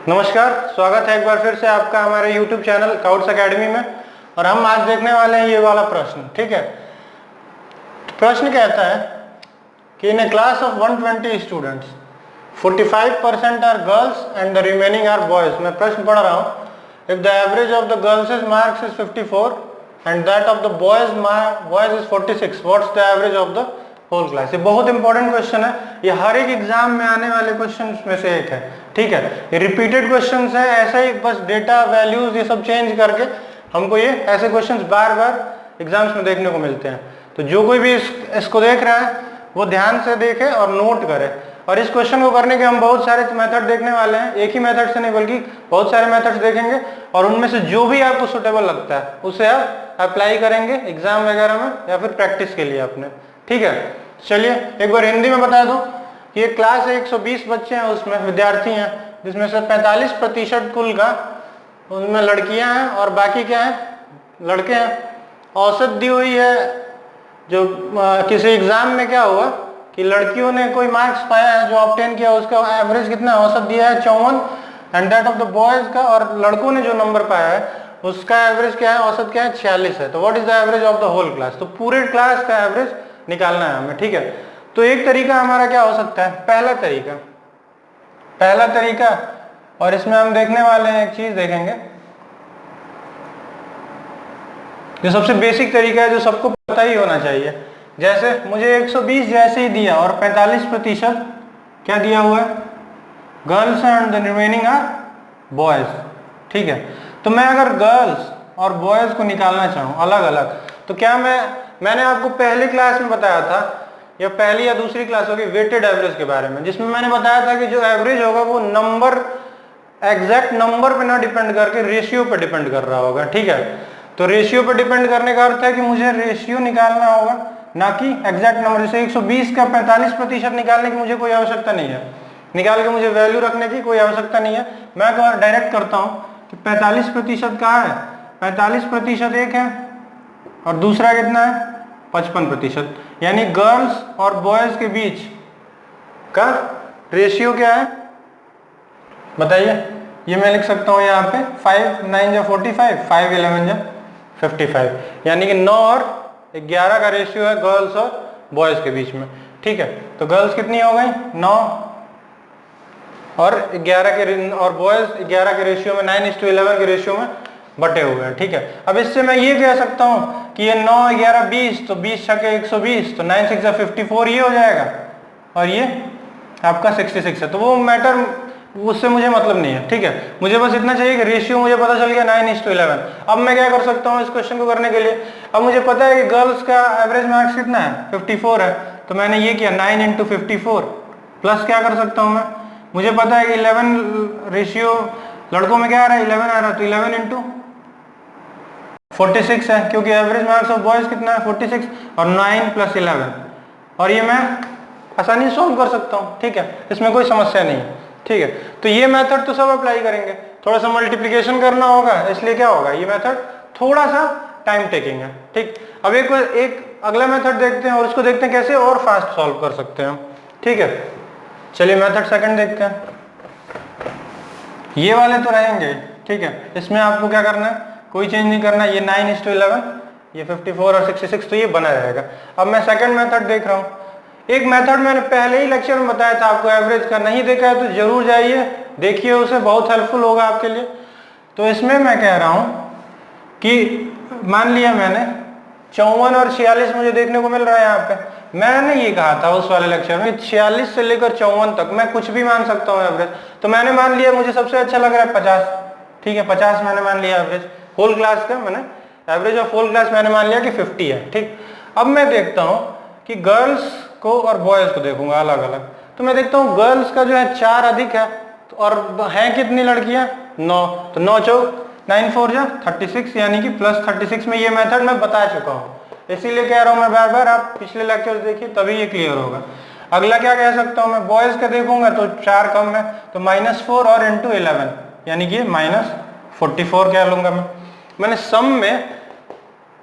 नमस्कार, स्वागत है एक बार फिर से आपका हमारे YouTube चैनल काउट्स एकेडमी में। और हम आज देखने वाले हैं ये वाला प्रश्न। ठीक है, प्रश्न कहता है कि in a class of 120 students 45% are girls and the remaining are boys. मैं प्रश्न पढ़ रहा हूँ। If the average of the girls marks is 54 and that of the boys is 46, what's the average of the whole class. ये बहुत important question है, ये हर एक एग्जाम में आने वाले क्वेश्चन में से एक है। ठीक है, ये रिपीटेड क्वेश्चन है, ऐसा ही बस डेटा वैल्यूज ये सब चेंज करके हमको ये ऐसे क्वेश्चन बार बार एग्जाम्स में देखने को मिलते हैं। तो जो कोई भी इसको देख रहा है वो ध्यान से देखे और नोट करे। और इस क्वेश्चन को करने के हम बहुत सारे मेथड देखने वाले हैं, एक ही मेथड से नहीं बल्कि बहुत सारे मेथड्स देखेंगे और उनमें से जो भी आपको सुटेबल लगता है उसे आप अप्लाई करेंगे एग्जाम वगैरह में या फिर प्रैक्टिस के लिए अपने। ठीक है, चलिए एक बार हिंदी में बता दूं कि ये क्लास है, 120 बच्चे हैं, उसमें विद्यार्थी हैं, जिसमें से 45% कुल का उनमें लड़कियां हैं और बाकी क्या है, लड़के हैं। औसत दी हुई है, जो किसी एग्जाम में क्या हुआ कि लड़कियों ने कोई मार्क्स पाया है जो ऑब्टेन किया, उसका एवरेज कितना औसत दिया है 54 and that of the boys का, और लड़कों ने जो नंबर पाया है उसका एवरेज क्या है, औसत क्या है 46 है। तो what is the average of the whole class. तो पूरे क्लास का एवरेज निकालना है हमें। ठीक है, तो एक तरीका हमारा क्या हो सकता है, पहला तरीका, और इसमें हम देखने वाले हैं एक चीज देखेंगे जो सबसे बेसिक तरीका है, जो सबको पता ही होना चाहिए। जैसे मुझे 120 जैसे ही दिया और 45% क्या दिया हुआ है, girls and the remaining are boys. ठीक है, तो मैं अगर गर्ल्स और बॉयज को निकालना चाहूँ अलग अलग, तो क्या मैंने आपको पहली क्लास में बताया था, या पहली या दूसरी क्लास होगी, वेटेड एवरेज के बारे में, जिसमें मैंने बताया था कि जो एवरेज होगा वो नंबर, एग्जैक्ट नंबर पे ना डिपेंड करके रेशियो पे डिपेंड कर रहा होगा। ठीक है, तो रेशियो पे डिपेंड करने का अर्थ है कि मुझे रेशियो निकालना होगा, ना कि एग्जैक्ट नंबर। जैसे 120 का 45% निकालने की मुझे कोई आवश्यकता नहीं है, निकाल के मुझे वैल्यू रखने की कोई आवश्यकता नहीं है। मैं डायरेक्ट करता हूँ कि 45% कहाँ है, 45% एक है और दूसरा कितना है 55%, यानी गर्ल्स और बॉयज के बीच का रेशियो क्या है बताइए। ये मैं लिख सकता हूँ यहाँ पे 5 9 जा 45, 5 11 जा 55, यानी कि 9 और 11 का रेशियो है गर्ल्स और बॉयज के बीच में। ठीक है, तो गर्ल्स कितनी हो गई 9 और 11 के, और बॉयज 11 के रेशियो में 9:11 के रेशियो में बटे हुए हैं। ठीक है, अब इससे मैं ये कह सकता हूँ कि ये 9 11 20, तो 20 छके 120, तो 9 6 54 ये हो जाएगा, और ये आपका 66 है। तो वो मैटर, उससे मुझे मतलब नहीं है। ठीक है, मुझे बस इतना चाहिए कि रेशियो मुझे पता चल गया 9:11। अब मैं क्या कर सकता हूँ इस क्वेश्चन को करने के लिए, अब मुझे पता है कि गर्ल्स का एवरेज मार्क्स कितना है 54 है, तो मैंने ये किया 9 × 54 प्लस क्या कर सकता हूँ मैं, मुझे पता है कि 11 रेशियो लड़कों में क्या आ रहा है 11 आ रहा है, तो 11 × 46 है, क्योंकि एवरेज मार्क्स ऑफ बॉयज कितना है 46, और 9 + 11, और ये मैं आसानी से सॉल्व कर सकता हूँ। ठीक है, इसमें कोई समस्या नहीं है। ठीक है, तो ये मेथड तो सब अप्लाई करेंगे, थोड़ा सा मल्टीप्लिकेशन करना होगा, इसलिए क्या होगा, ये मेथड थोड़ा सा टाइम टेकिंग है। ठीक, अब एक अगला मेथड देखते हैं और उसको देखते हैं कैसे और फास्ट सॉल्व कर सकते हैं। ठीक है, चलिए मेथड सेकंड देखते हैं। ये वाले तो रहेंगे। ठीक है, इसमें आपको क्या करना है, कोई चेंज नहीं करना, ये 9:11, ये 54 और 66, तो ये बना रहेगा। अब मैं सेकंड मेथड देख रहा हूँ। एक मेथड मैंने पहले ही लेक्चर में बताया था आपको, एवरेज का, नहीं देखा है तो जरूर जाइए देखिए उसे, बहुत हेल्पफुल होगा आपके लिए। तो इसमें मैं कह रहा हूँ कि मान लिया मैंने 54 और 46 मुझे देखने को मिल रहा है यहाँ पे। मैंने ये कहा था उस वाले लेक्चर में 46 से लेकर 54 तक मैं कुछ भी मान सकता हूँ एवरेज। तो मैंने मान लिया मुझे सबसे अच्छा लग रहा है 50। ठीक है, 50 मैंने मान लिया एवरेज होल क्लास का, मैंने एवरेज ऑफ होल क्लास मैंने मान लिया कि 50 है। ठीक, अब मैं देखता हूँ कि गर्ल्स को और बॉयज को देखूंगा अलग अलग। तो मैं देखता हूँ गर्ल्स का जो है 4 अधिक है, और हैं कितनी लड़कियां 9, तो 9 चौक 9 4 जा 36, यानी कि +36 में ये मेथड मैं बता चुका हूँ, इसीलिए कह रहा हूँ मैं बार बार, आप पिछले लेक्चर देखिए तभी ये क्लियर होगा। अगला क्या कह सकता हूँ मैं, बॉयज का देखूंगा तो 4 कम है, तो -4 और × 11, यानी कि -44 कह लूंगा मैंने सम में,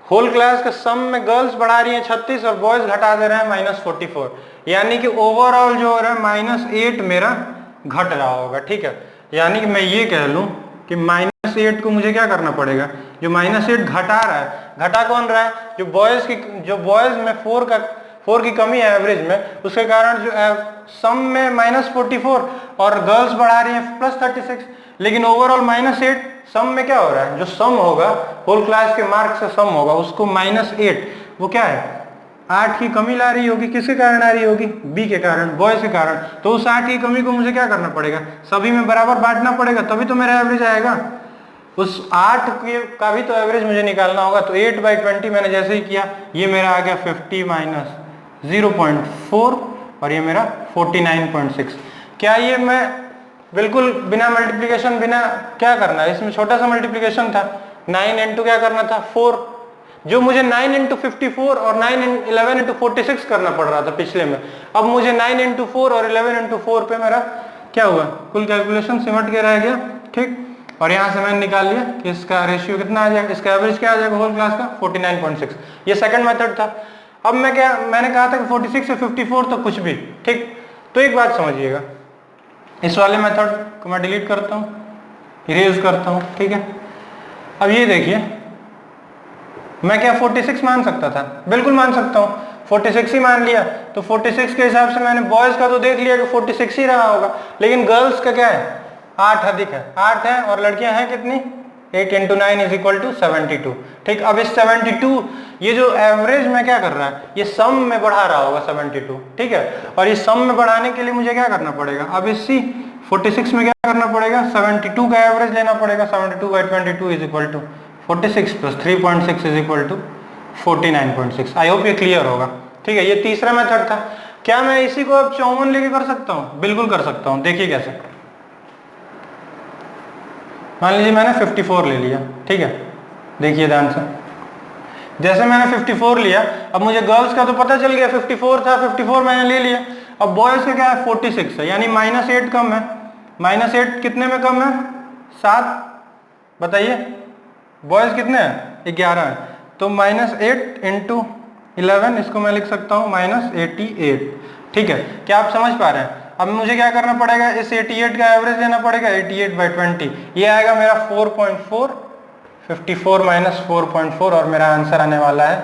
होल क्लास के सम में गर्ल्स बढ़ा रही है 36 और बॉयज घटा दे रहे हैं -44, यानी कि ओवरऑल जो हो रहा है -8 मेरा घट रहा होगा। ठीक है, यानी कि मैं ये कह लूं कि -8 को मुझे क्या करना पड़ेगा, जो -8 घटा रहा है, घटा कौन रहा है, जो बॉयज में 4 की कमी है एवरेज में, उसके कारण जो सम में -44 और गर्ल्स बढ़ा रही है +36, लेकिन ओवरऑल -8 सम में क्या हो रहा है, जो सम होगा होल क्लास के मार्क से सम होगा उसको -8 वो क्या है 8 की कमी ला रही होगी, किसके कारण आ रही होगी, बी के कारण, बॉयज के कारण। तो उस 8 की कमी को मुझे क्या करना पड़ेगा, सभी में बराबर बांटना पड़ेगा, तभी तो मेरा एवरेज आएगा। उस 8 का भी तो एवरेज मुझे निकालना होगा। तो 8/20 मैंने जैसे ही किया, ये मेरा आ गया 50 - 0.4 और ये मेरा 49.6। क्या ये मैं बिल्कुल बिना मल्टीप्लिकेशन, बिना क्या करना है, इसमें छोटा सा मल्टीप्लिकेशन था, 9 इंटू क्या करना था 4, जो मुझे 9 इंटू 54 और 11 इंटू 46 करना पड़ रहा था पिछले में, अब मुझे 9 इंटू 4 और 11 इंटू 4 पे मेरा क्या हुआ, कुल कैलकुलेशन सिमट के रह गया। ठीक, और यहाँ से मैंने निकाल लिया कि इसका रेशियो कितना आ जाएगा, इसका एवरेज क्या आ जाएगा होल क्लास का 49.6। ये सेकंड मेथड था। अब मैंने कहा था कि 46 से 54 तो कुछ भी। ठीक, तो एक बात समझिएगा, इस वाले मेथड को मैं डिलीट करता हूँ, इरेज करता हूँ। ठीक है, अब ये देखिए, मैं क्या 46 मान सकता था, बिल्कुल मान सकता हूँ, 46 ही मान लिया। तो 46 के हिसाब से मैंने बॉयज का तो देख लिया कि 46 ही रहा होगा, लेकिन गर्ल्स का क्या है 8 अधिक है, 8 है, और लड़कियां हैं कितनी 8 × 9 = 72। ठीक, अब इस 72 ये जो एवरेज में क्या कर रहा है, ये सम में बढ़ा रहा होगा 72। ठीक है, और इस सम में बढ़ाने के लिए मुझे क्या करना पड़ेगा, अब इसी 46 में क्या करना पड़ेगा, 72 का एवरेज लेना पड़ेगा। 72/22 = 46 + 3.6 = 49.6। आई होप ये क्लियर होगा। ठीक है, ये तीसरा मेथड था। क्या मैं इसी को अब 54 लेके कर सकता हूँ, बिल्कुल कर सकता हूँ। देखिए कैसे, मान लीजिए मैंने 54 ले लिया। ठीक है, देखिए ध्यान से, जैसे मैंने 54 लिया, अब मुझे गर्ल्स का तो पता चल गया 54 था, 54 मैंने ले लिया। अब बॉयज का क्या है 46 है, यानी -8 कम है। -8 कितने में कम है 7, बताइए बॉयज कितने हैं 11 है, तो -8 × 11, इसको मैं लिख सकता हूँ -88। ठीक है, क्या आप समझ पा रहे हैं। अब मुझे क्या करना पड़ेगा, इस 88 का एवरेज लेना पड़ेगा, 88/20, ये आएगा मेरा 4.4, 54 - 4.4, और मेरा आंसर आने वाला है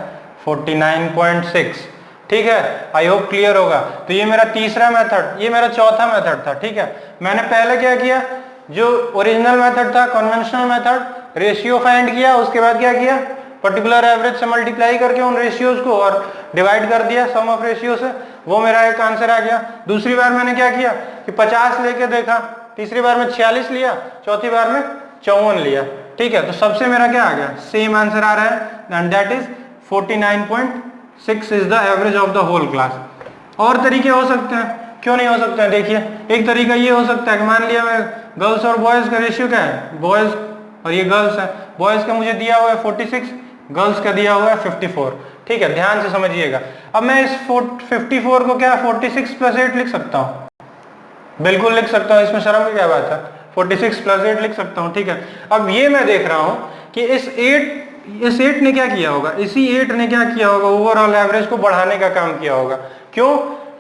49.6। ठीक है, आई होप क्लियर होगा। तो ये मेरा तीसरा मेथड, ये मेरा चौथा मेथड था। ठीक है, मैंने पहले क्या किया, जो ओरिजिनल मेथड था कन्वेंशनल मेथड, रेशियो फाइंड किया, उसके बाद क्या किया, पर्टिकुलर एवरेज से मल्टीप्लाई करके उन रेशियोज को और डिवाइड कर दिया सम ऑफ रेशियो से, वो मेरा एक आंसर आ गया। दूसरी बार मैंने क्या किया कि 50 लेके देखा, तीसरी बार में 46 लिया, चौथी बार में 54 लिया। ठीक है, तो सबसे मेरा क्या आ गया, सेम आंसर आ रहा है, and that is 49.6 is the average of the whole class. और तरीके हो सकते हैं, क्यों नहीं हो सकते हैं, देखिए एक तरीका ये हो सकता है कि मान लिया मैं गर्ल्स और बॉयज का रेशियो क्या है, बॉयज और ये गर्ल्स है, बॉयज का मुझे दिया हुआ है 46, गर्ल्स का दिया हुआ है 54। ठीक है, ध्यान से समझिएगा। अब मैं इस 54 को क्या 46 + 8 लिख सकता हूँ, बिल्कुल लिख सकता हूँ, इसमें शर्म की क्या बात है, 46 + 8 लिख सकता हूँ। ठीक है, अब ये मैं देख रहा हूँ कि इस 8 ने क्या किया होगा, इसी 8 ने क्या किया होगा, ओवरऑल एवरेज को बढ़ाने का काम किया होगा। क्यों,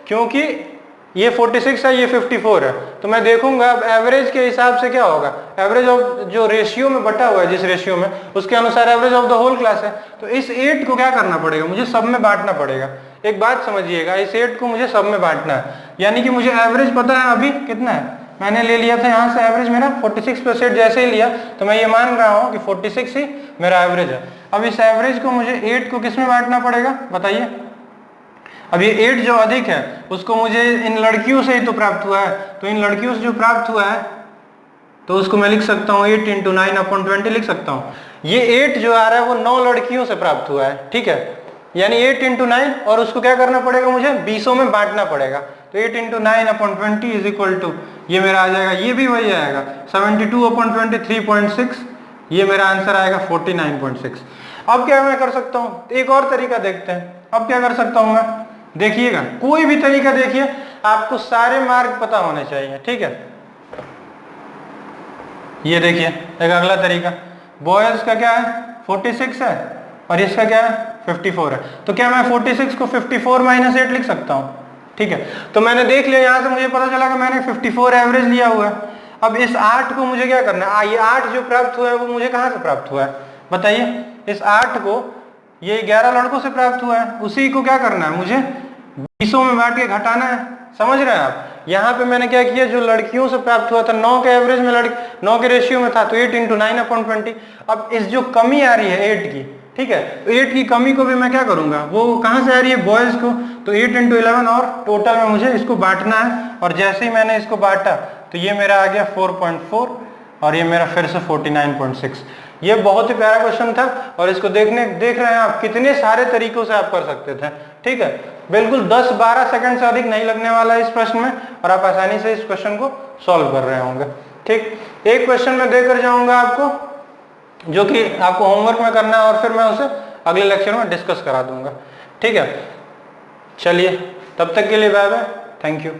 क्योंकि ये 46 है, ये 54 है, तो मैं देखूंगा अब एवरेज के हिसाब से क्या होगा, एवरेज ऑफ जो रेशियो में बटा हुआ है, जिस रेशियो में, उसके अनुसार average of the whole class है। तो इस 8 को क्या करना पड़ेगा, मुझे सब में बांटना पड़ेगा। एक बात समझिएगा, इस 8 को मुझे सब में बांटना है, यानी कि मुझे एवरेज पता है अभी कितना है, मैंने ले लिया था यहाँ से एवरेज मेरा 46 + 8 जैसे ही लिया, तो मैं ये मान रहा हूँ कि 46 ही मेरा एवरेज है। अब इस एवरेज को मुझे 8 को किस में बांटना पड़ेगा, बताइए। अब ये 8 जो अधिक है उसको मुझे इन लड़कियों से ही तो प्राप्त हुआ है, तो इन लड़कियों से जो प्राप्त हुआ है तो उसको मैं लिख सकता हूँ 8 × 9/20 लिख सकता हूँ। ये 8 जो आ रहा है वो 9 लड़कियों से प्राप्त हुआ है। ठीक है, यानी 8 × 9, और उसको क्या करना पड़ेगा, मुझे 20 में बांटना पड़ेगा। तो 8 × 9/20 ये मेरा आ जाएगा, ये भी वही आएगा 72/20 3.6, ये मेरा आंसर आएगा 49.6। अब क्या मैं कर सकता हूँ, एक और तरीका देखते हैं। अब क्या कर सकता हूँ मैं, देखिएगा कोई भी तरीका देखिए, आपको सारे मार्क पता होने चाहिए। ठीक है, ये देखिए एक अगला तरीका, बॉयज का क्या है 46 है और इसका क्या है 54 है, तो क्या मैं 46 को 54 - 8 लिख सकता हूँ। ठीक है, तो मैंने देख लिया, यहाँ से मुझे पता चला कि मैंने 54 एवरेज लिया हुआ है। अब इस 8 को मुझे क्या करना है, ये 8 जो प्राप्त हुआ है वो मुझे कहाँ से प्राप्त हुआ है बताइए। इस 8 को ये 11 लड़कों से प्राप्त हुआ है, उसी को क्या करना है मुझे 20 में बांट के घटाना है। समझ रहे हैं आप। यहाँ पे मैंने क्या किया, जो लड़कियों से प्राप्त हुआ था 9 के एवरेज में, 9 के रेशियो में था, तो 8 × 9/20। अब इस जो कमी आ रही है 8 की, ठीक है, तो 8 की कमी को भी मैं क्या करूंगा, वो कहां से आ रही है बॉयज को, तो 8 × 11 और टोटल में मुझे इसको बांटना है। और जैसे ही मैंने इसको बांटा तो ये मेरा आ गया 4.4 और ये मेरा फिर से 49.6। ये बहुत ही प्यारा क्वेश्चन था और इसको देख रहे हैं आप कितने सारे तरीकों से आप कर सकते थे। ठीक है, बिल्कुल 10-12 सेकंड से अधिक नहीं लगने वाला है इस प्रश्न में और आप आसानी से इस क्वेश्चन को सॉल्व कर रहे होंगे। ठीक, एक क्वेश्चन मैं देकर जाऊंगा आपको जो कि आपको होमवर्क में करना है और फिर मैं उसे अगले लेक्चर में डिस्कस करा दूंगा। ठीक है, चलिए तब तक के लिए बाय बाय, थैंक यू।